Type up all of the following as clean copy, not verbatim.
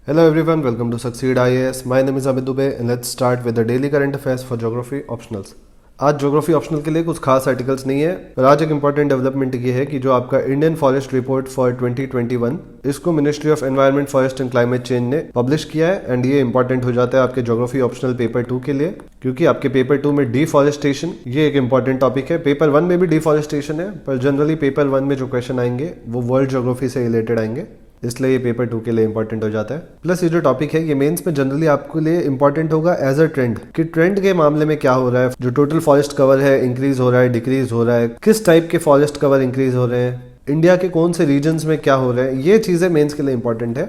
Hello everyone, welcome to Succeed IAS. My name is Amit Dubey and let's start with the daily current affairs for Geography Optionals. आज geography optional के लिए कुछ खास articles नहीं है, पर आज एक इंपॉर्टेंट डेवलपमेंट ये है कि जो आपका इंडियन फॉरेस्ट रिपोर्ट फॉर 2021 इसको ministry of environment, forest and climate change ने पब्लिश किया है एंड ये इंपॉर्टेंट हो जाता है आपके ज्योग्राफी ऑप्शनल पेपर 2 के लिए, क्योंकि आपके पेपर 2 में डिफॉरेस्टेशन ये एक इंपॉर्टेंट टॉपिक है। पेपर 1 में भी डिफॉरेस्टेशन है, पर जनरली पेपर 1 में जो क्वेश्चन आएंगे वो वर्ल्ड ज्योग्राफी से रिलेटेड आएंगे, इसलिए ये पेपर 2 के लिए इंपॉर्टेंट हो जाता है। प्लस ये जो टॉपिक है ये मेंस में जनरली आपके लिए इंपॉर्टेंट होगा एज अ ट्रेंड, कि ट्रेंड के मामले में क्या हो रहा है, जो टोटल फॉरेस्ट कवर है इंक्रीज हो रहा है, डिक्रीज हो रहा है, किस टाइप के फॉरेस्ट कवर इंक्रीज हो रहे हैं, इंडिया के कौन से रीजन्स में क्या हो रहे हैं, ये चीज़ें मेंस के लिए इंपॉर्टेंट है।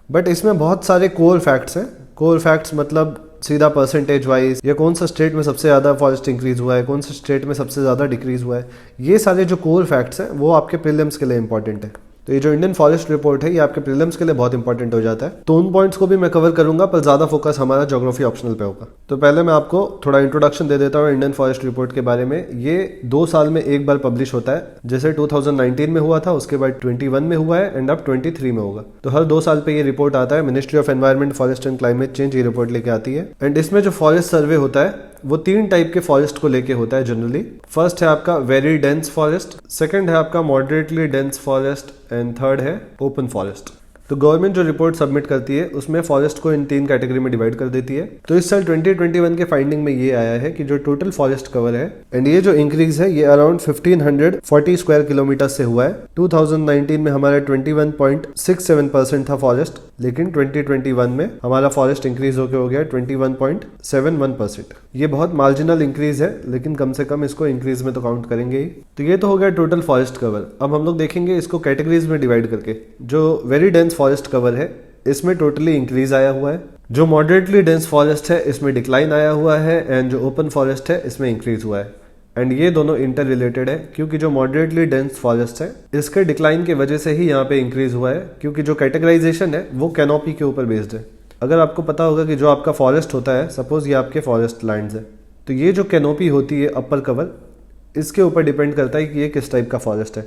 बट इसमें बहुत सारे कोर फैक्ट्स हैं। कोर फैक्ट्स मतलब सीधा परसेंटेज वाइज या कौन सा स्टेट में सबसे ज़्यादा फॉरेस्ट इंक्रीज हुआ है, कौन सा स्टेट में सबसे ज़्यादा डिक्रीज हुआ है, ये सारे जो कोर फैक्ट्स हैं वो आपके प्रीलिम्स के लिए इंपॉर्टेंट है। तो ये जो इंडियन फॉरेस्ट रिपोर्ट है ये आपके प्रीलिम्स के लिए बहुत इंपॉर्टेंट हो जाता है। तो उन पॉइंट्स को भी मैं कवर करूंगा, पर ज्यादा फोकस हमारा ज्योग्राफी ऑप्शनल पे होगा। तो पहले मैं आपको थोड़ा इंट्रोडक्शन दे देता हूँ इंडियन फॉरेस्ट रिपोर्ट के बारे में। ये 2 साल में एक बार पब्लिश होता है, जैसे 2019 में हुआ था, उसके बाद 21 में हुआ है एंड अब 23 में होगा। तो हर 2 साल पे ये रिपोर्ट आता है। Ministry of environment, forest and climate change ये रिपोर्ट लेके आती है एंड इसमें जो फॉरेस्ट सर्वे होता है वो 3 टाइप के फॉरेस्ट को लेके होता है जनरली। फर्स्ट है आपका वेरी डेंस फॉरेस्ट, सेकंड है आपका moderately dense forest and third है ओपन फॉरेस्ट। तो गवर्नमेंट जो रिपोर्ट सबमिट करती है उसमें फॉरेस्ट को इन 3 कैटेगरी में डिवाइड कर देती है। तो इस साल 2021 के फाइंडिंग में ये आया है कि जो टोटल फॉरेस्ट कवर है एंड ये जो इंक्रीज है ये अराउंड 1540 स्क्वायर किलोमीटर से हुआ है। 2019 में हमारा 21.67% था फॉरेस्ट, लेकिन 2021 में हमारा फॉरेस्ट इंक्रीज होकर हो गया 21.71%। ये बहुत मार्जिनल इंक्रीज है, लेकिन कम से कम इसको इंक्रीज में तो काउंट करेंगे ही। तो ये तो हो गया टोटल फॉरेस्ट कवर। अब हम लोग देखेंगे इसको कैटेगरीज में डिवाइड करके। जो वेरी डेंस फॉरेस्ट कवर है इसमें टोटली इंक्रीज आया हुआ है, जो मॉडरेटली डेंस फॉरेस्ट है इसमें डिक्लाइन आया हुआ है एंड जो ओपन फॉरेस्ट है इसमें इंक्रीज हुआ है। एंड ये दोनों इंटर रिलेटेड है, क्योंकि जो मॉडरेटली डेंस फॉरेस्ट है इसके डिक्लाइन की वजह से ही यहाँ पे इंक्रीज हुआ है, क्योंकि जो कैटेगराइजेशन है वो कैनोपी के ऊपर बेस्ड है। अगर आपको पता होगा कि जो आपका फॉरेस्ट होता है, सपोज ये आपके फॉरेस्ट लैंड्स है, तो ये जो कैनोपी होती है अपर कवर, इसके ऊपर डिपेंड करता है कि ये किस टाइप का फॉरेस्ट है।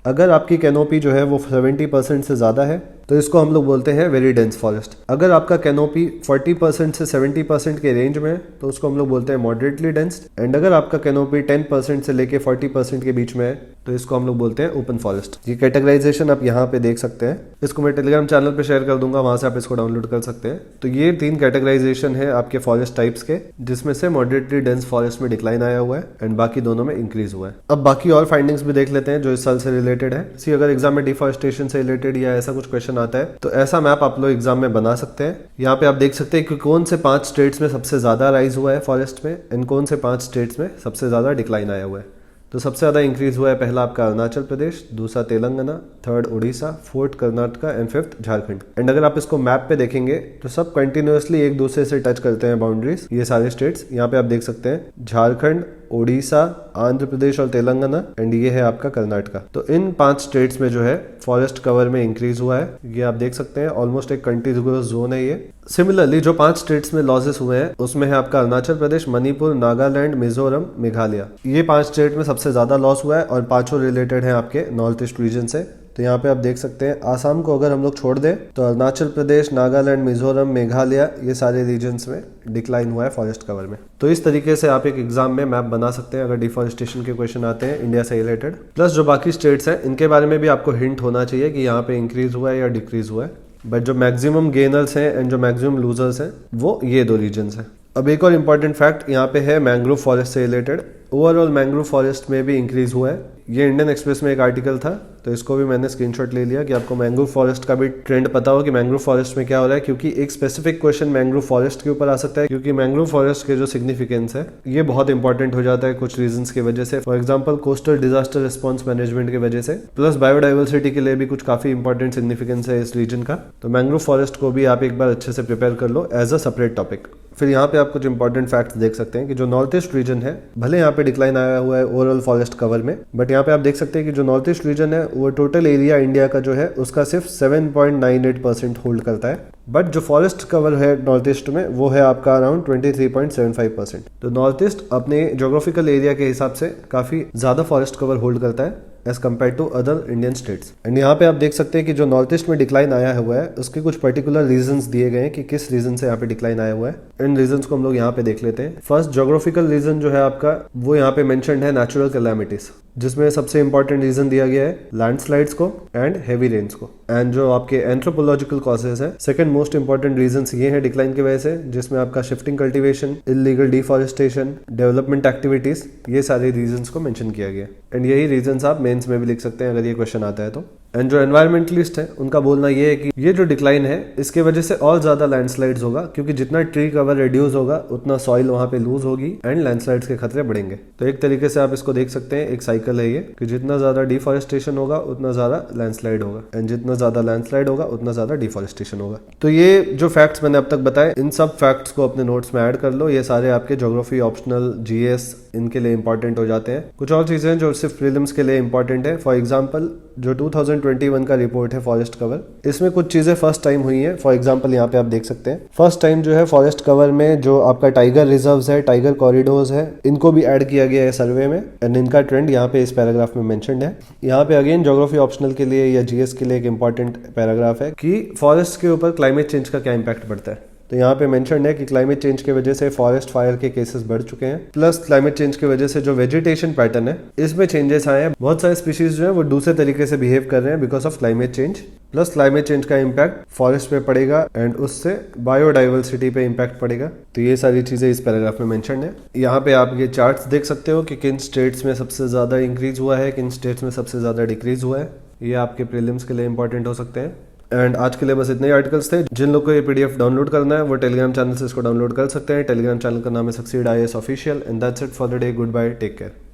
अगर आपकी कैनोपी जो है वो 70% से ज़्यादा है तो इसको हम लोग बोलते हैं वेरी डेंस फॉरेस्ट। अगर आपका कैनोपी 40% से 70% के रेंज में है तो उसको हम लोग बोलते हैं मॉडरेटली डेंस। एंड अगर आपका कैनोपी 10% से लेके 40% के बीच में है तो इसको हम लोग बोलते हैं ओपन फॉरेस्ट। ये कैटेगराइजेशन आप यहाँ पे देख सकते हैं, इसको मैं टेलीग्राम चैनल पे शेयर कर दूंगा, वहां से आप इसको डाउनलोड कर सकते हैं। तो ये 3 कैटेगराइजेशन है आपके फॉरेस्ट टाइप्स के, जिसमें से मॉडरेटली डेंस फॉरेस्ट में डिक्लाइन आया हुआ है एंड बाकी दोनों में इंक्रीज हुआ है। अब बाकी और फाइंडिंग्स भी देख लेते हैं जो इस साल से रिलेटेड है। सी अगर एग्जाम में डिफॉरेस्टेशन से रिलेटेड या ऐसा कुछ क्वेश्चन आता है तो ऐसा मैप आप लोग एग्जाम में बना सकते हैं। यहाँ पे आप देख सकते हैं कि कौन से 5 स्टेट्स में सबसे ज्यादा राइज हुआ है फॉरेस्ट में एंड कौन से 5 स्टेट्स में सबसे ज्यादा डिक्लाइन आया हुआ है। तो सबसे ज्यादा इंक्रीज हुआ है पहला आपका अरुणाचल प्रदेश, दूसरा Telangana, third Orissa, fourth Karnataka and fifth Jharkhand. And अगर आप इसको मैप पे देखेंगे तो सब कंटिन्यूअसली एक दूसरे से टच करते हैं बाउंड्रीज, ये सारे स्टेट्स। यहाँ पे आप देख सकते हैं झारखंड, उड़ीसा, आंध्र प्रदेश और तेलंगाना एंड ये है आपका कर्नाटका। तो इन 5 स्टेट्स में जो है फॉरेस्ट कवर में इंक्रीज हुआ है, ये आप देख सकते हैं। ऑलमोस्ट एक कंटिन्यूअस जोन है ये। सिमिलरली जो 5 स्टेट्स में लॉसेस हुए हैं उसमें है आपका अरुणाचल प्रदेश, मणिपुर, नागालैंड, मिजोरम, मेघालय। ये 5 स्टेट में सबसे ज्यादा लॉस हुआ है और 5 रिलेटेड है आपके नॉर्थ ईस्ट रीजन से। तो यहाँ पे आप देख सकते हैं आसाम को अगर हम लोग छोड़ दें तो अरुणाचल प्रदेश, नागालैंड, मिजोरम, मेघालय ये सारे रीजन्स में डिक्लाइन हुआ है फॉरेस्ट कवर में। तो इस तरीके से आप एक एग्जाम में मैप बना सकते हैं अगर डिफॉरेस्टेशन के क्वेश्चन आते हैं इंडिया से रिलेटेड। प्लस जो बाकी स्टेट्स हैं इनके बारे में भी आपको हिंट होना चाहिए कि यहाँ पे इंक्रीज हुआ है या डिक्रीज हुआ है। बट जो मैक्सिमम गेनर्स हैं एंड जो मैक्सिमम लूजर्स हैं वो ये 2 रीजन्स हैं। अब एक और इम्पॉर्टेंट फैक्ट यहाँ पे है मैंग्रोव फॉरेस्ट से रिलेटेड। ओवरऑल मैंग्रोव फॉरेस्ट में भी इंक्रीज हुआ है। ये इंडियन एक्सप्रेस में एक आर्टिकल था, तो इसको भी मैंने स्क्रीनशॉट ले लिया कि आपको मैंग्रोव फॉरेस्ट का भी ट्रेंड पता हो कि मैंग्रोव फॉरेस्ट में क्या हो रहा है, क्योंकि एक स्पेसिफिक क्वेश्चन मैंग्रोव फॉरेस्ट के ऊपर आ सकता है, क्योंकि मैंग्रोव फॉरेस्ट के जो सिग्निफिकेंस है ये बहुत इंपॉर्टेंट हो जाता है कुछ रीजंस की वजह से। For example coastal disaster response management की वजह से, प्लस बायोडाइवर्सिटी के लिए भी कुछ काफी इंपॉर्टेंट सिग्निफिकेंस है इस रीजन का। तो मैंग्रोव फॉरेस्ट को भी आप एक बार अच्छे से प्रिपेयर कर लो एज अ सेपरेट टॉपिक। फिर यहाँ पे आप कुछ इंपॉर्टेंट फैक्ट्स देख सकते हैं कि जो नॉर्थ ईस्ट रीजन है, भले यहाँ पे डिक्लाइन आया हुआ है ओवरऑल फॉरेस्ट कवर में, बट यहाँ पे आप देख सकते हैं कि जो नॉर्थ ईस्ट रीजन है वो टोटल एरिया इंडिया का जो है उसका सिर्फ 7.98% होल्ड करता है। बट जो फॉरेस्ट कवर है नॉर्थ ईस्ट में वो है आपका अराउंड 23.75%। तो नॉर्थ ईस्ट अपने ज्योग्राफिकल एरिया के हिसाब से काफी ज्यादा फॉरेस्ट कवर होल्ड करता है। As compared to other Indian states. And यहाँ पे आप देख सकते हैं कि जो नॉर्थ ईस्ट में डिक्लाइन आया हुआ है उसके कुछ पर्टिकुलर रीजंस दिए गए हैं कि किस रीजन से यहाँ पे डिक्लाइन आया हुआ है। इन रीजंस को हम लोग यहाँ पे देख लेते हैं। फर्स्ट ज्योग्राफिकल रीजन जो है आपका वो यहाँ पे मेंशन्ड है नेचुरल कैलामिटीज, जिसमें सबसे इंपॉर्टेंट रीजन दिया गया है लैंडस्लाइड्स को एंड हेवी रेन्स को। एंड जो आपके एंथ्रोपोलॉजिकल कॉजेज है, सेकंड मोस्ट इंपॉर्टेंट रीजंस ये है डिक्लाइन की वजह से, जिसमें आपका shifting cultivation, illegal deforestation, development activities, ये सारे रीजंस को मेंशन किया गया। एंड यही रीजंस आप मेंस में भी लिख सकते हैं अगर ये क्वेश्चन आता है तो। एंड जो एनवायरमेंटलिस्ट है उनका बोलना ये है कि ये जो डिक्लाइन है इसके वजह से और ज्यादा लैंडस्लाइड्स होगा, क्योंकि जितना ट्री कवर रिड्यूस होगा उतना सॉइल वहां पे लूज होगी एंड लैंडस्लाइड्स के खतरे बढ़ेंगे। तो एक तरीके से आप इसको देख सकते हैं, एक साइकिल है ये कि जितना ज्यादा डिफॉरेस्टेशन होगा उतना ज्यादा लैंडस्लाइड होगा, एंड जितना ज्यादा लैंडस्लाइड होगा उतना ज्यादा डिफॉरेस्टेशन होगा। तो ये जो फैक्ट्स मैंने अब तक बताए, इन सब फैक्ट्स को अपने नोट्स में ऐड कर लो। ये सारे आपके ज्योग्राफी ऑप्शनल, जीएस, इनके लिए इंपॉर्टेंट हो जाते हैं। कुछ और चीजें जो सिर्फ प्रीलिम्स के लिए इंपॉर्टेंट है, फॉर एग्जांपल जो 2021 का रिपोर्ट है फॉरेस्ट कवर, इसमें कुछ चीजें फर्स्ट टाइम हुई हैं। फॉर एग्जांपल यहाँ पे आप देख सकते हैं फर्स्ट टाइम जो है फॉरेस्ट कवर में जो आपका टाइगर रिजर्व्स है, टाइगर कॉरिडोर्स है, इनको भी ऐड किया गया है सर्वे में। एंड इनका ट्रेंड यहाँ पे इस पैराग्राफ में मेंशन्ड है। यहाँ पे अगेन ज्योग्राफी ऑप्शनल के लिए या जीएस के लिए एक इंपॉर्टेंट पैराग्राफ है कि फॉरेस्ट के ऊपर क्लाइमेट चेंज का क्या इंपैक्ट पड़ता है। तो यहाँ पे मेंशन है कि क्लाइमेट चेंज की वजह से फॉरेस्ट फायर के केसेस बढ़ चुके हैं, प्लस क्लाइमेट चेंज की वजह से जो वेजिटेशन पैटर्न है इसमें चेंजेस आए हैं। बहुत सारे स्पीशीज जो है वो दूसरे तरीके से बिहेव कर रहे हैं because of climate change, plus climate change का इम्पैक्ट फॉरेस्ट पे पड़ेगा एंड उससे बायोडाइवर्सिटी पे इम्पैक्ट पड़ेगा। तो ये सारी चीजें इस पैराग्राफ में मेंशन है। यहाँ पे आप ये चार्ट्स देख सकते हो कि किन स्टेट्स में सबसे ज्यादा इंक्रीज हुआ है, किन स्टेट्स में सबसे ज्यादा डिक्रीज हुआ है। ये आपके प्रीलिम्स के लिए इंपॉर्टेंट हो सकते हैं। एंड आज के लिए बस इतने ही आर्टिकल्स थे। जिन लोग को ये पीडीएफ डाउनलोड करना है वो टेलीग्राम चैनल से इसको डाउनलोड कर सकते हैं। टेलीग्राम चैनल का नाम है succeed IAS official. And that's it for the day. Goodbye, take care.